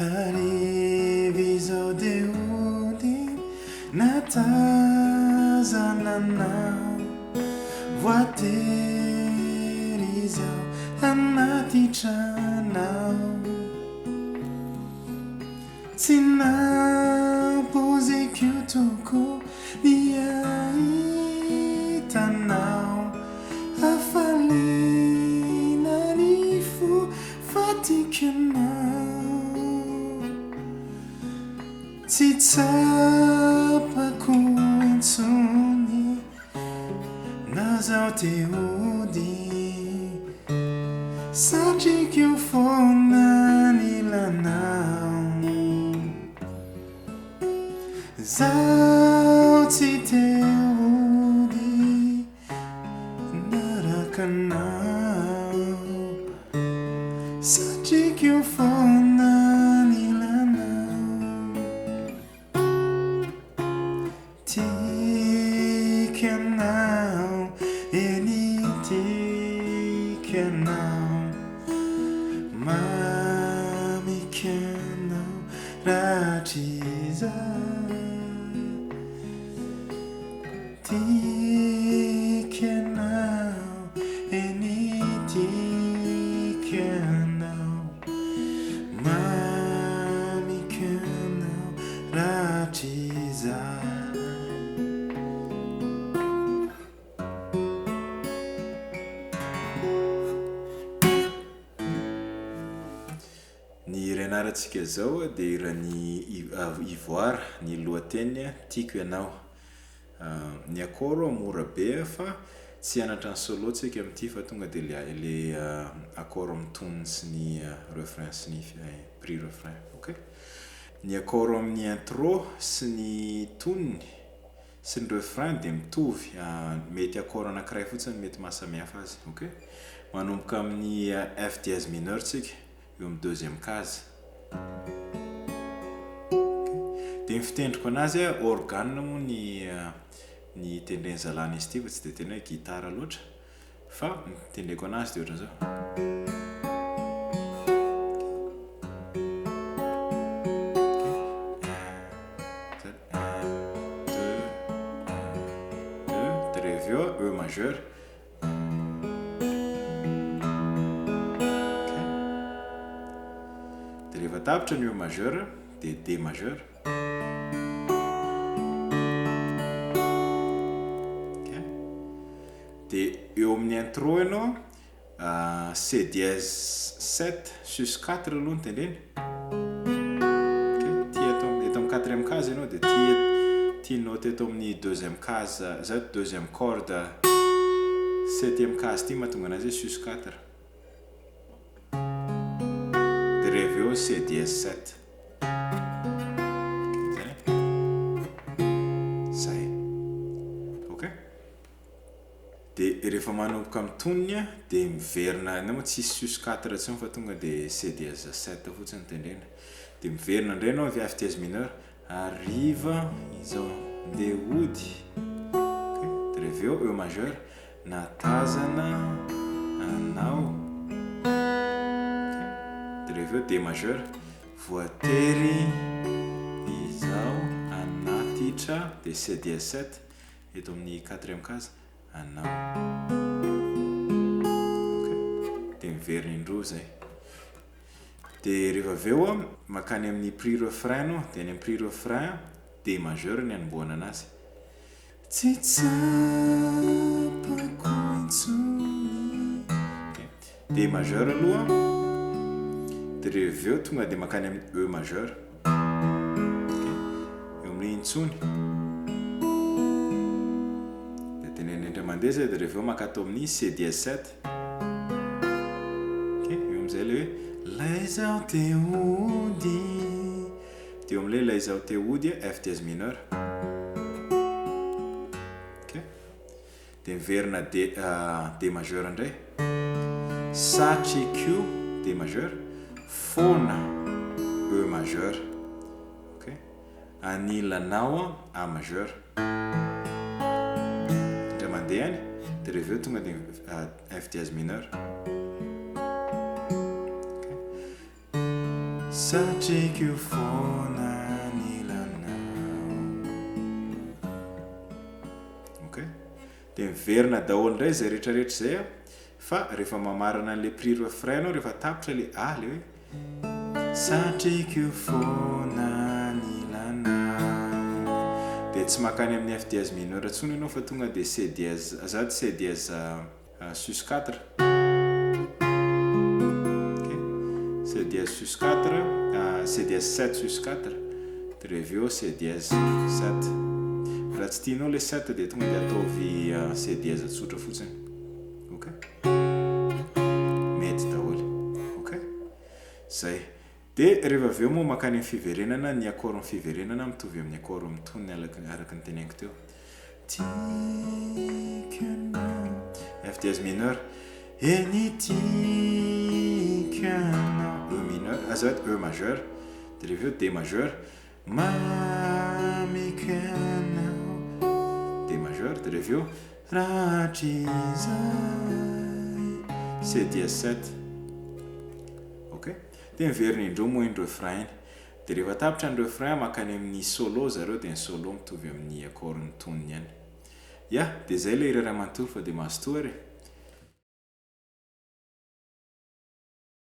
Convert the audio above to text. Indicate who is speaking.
Speaker 1: Arivizao de ody natazananao voatery izao anaty tranao tsy nampoziko toko ny ahitanao hafaliana ny fo fatikanao tsy tsapako intsony na zaho te ody satrik'io foana ny lanao zaho tsy te ody narakanao satrik'io foana ny lanao tikanao eny tikanao mamikanao rahatrizay tikanao eny tikanao mamikanao rahatrizay ny iranaratsika zao dia irany ivoire ny lohateny tiako ianao ny akoro mora be fa tsy anatra ny solo tsika amin'ity fa tonga dia le akoro mitonony sy ny refrain sy ny prix refrain ok ny akoro amin'ny intro sy ny tonony sy ny refrain dia mitovy mety akoro anankiray fotsiny mety mahasamihafa azy ok manomboka amin'ny F dièse mineur tsika eo amin'ny deuxième case dia ny fitendriko anazy organe moa ny tendreny zalana izy ity fa tsy dia tena hoe gitara loatra fa tendreko anazy dia ohatran'izao dia rehefa eo E majeur dia rehefa tapitra ny E majeur dia D majeur dia eo amin'ny intro ianao C dièse 7 sus 4 aloha ny tendreny ti eto amin'ny quatrième case ianao dia ti note eto amin'ny deuxième case zay deuxième corde septième case ty mahatonga anazy sus 4 dia rehefa eo C dièse 7 dia rehefa manomboka amin'ny tonony dia miverina na moa tsy sus 4 tsy fa tonga dia C dièse 7 fotsiny tendrena dia miverina indray anao avy F dièse mineur arriva izao ndeha ody dia rehefa eo E majeur natazana anao dia rehefa eo D majeur voatery izao anatitra dia C dièse 7 eto amin'ny quatrième case anao dia miverina indroa zay dia rehefa avy eo makany amin'ny prix refrain no dia ny amin'ny prix refrain D majeur ny anombohana anazy tsy tsapako intsony D majeur aloha dia rehefa eo tonga dia makany amin'ny E majeur eo amin'ny intsony mandeha zay dia rehefa eo makato amin'ny C dièse 7 eo amin'izay le hoe lay zaho te ody dia eo amin'ilay lay zaho te ody F dièse mineur dia miverina D majeur indray satrik'io D majeur foana E majeur anilanao A majeur mandeha any dia rehefa eo tonga dia F dièse mineur satriky foana ny lanao. Ok, dia miverina daholo indray zay rehetrarehetra zay a, fa rehefa mamarana an'le prix refrain anao rehefa tapitra le le hoe satriky foana ny lanao, dia tsy makany amin'ny F dièse mineur ntsony ianao fa tonga dia C dièse, zany C dièse sus 4. C dièse sus 4, C dièse 7 sus 4, dia rehefa eo C dièse 7. Raha tsy tianao le 7 dia tonga dia ataovy C dièse tsotra fotsiny. Ok, mety daholo. Ok, zay. Dia rehefa avy eo moa makany amin'ny fiverenana, ny accord amin'ny fiverenana mitovy amin'ny accord amin'ny tonony araka ny teneniko teo. F dièse mineur, eny tikanao, E mineur, azat E majeur, dia rehefa eo D majeur, mamikanao, D majeur, dia rehefa eo ratrizay, C dièse 7. Ok, dia miverina indreo moa iny refrain iny, dia rehefa tapitra ny refrain makany amin'ny solo zareo, dia ny solo mitovy amin'ny accord ny tonony ihany. Ya, dia zay ilay hira ray manontolo fa dia mahazo toa re.